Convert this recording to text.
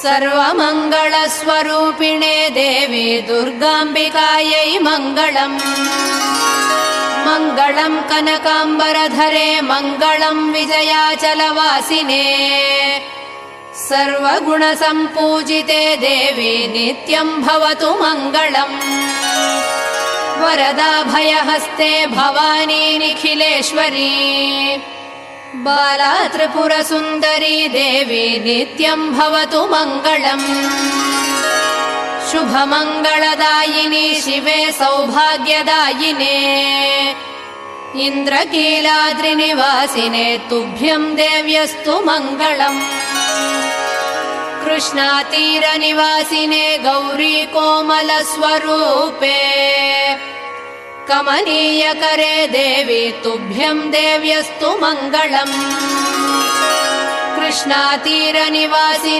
सर्वमङ्गलस्वरूपिणे देवी दुर्गाम्बिकायै मङ्गलम्। मङ्गलम् कनकाम्बरधरे मङ्गलम् विजयाचलवासिने। सर्वगुणसम्पूजिते देवी नित्यम् भवतु मङ्गलम्। वरदाभयहस्ते भवानी निखिलेश्वरी। बाला त्रिपुरसुन्दरी देवी नित्यम् भवतु मङ्गलम्। शुभमङ्गलदायिनी शिवे सौभाग्यदायिने। इन्द्रकीलाद्रिनिवासिने तुभ्यम् देव्यस्तु मङ्गलम्। कृष्णातीरनिवासिने गौरी कोमलस्वरूपे। कमनीयकरे देवी तुभ्यम् देव्यस्तु मङ्गलम्। कृष्णातीरनिवासिने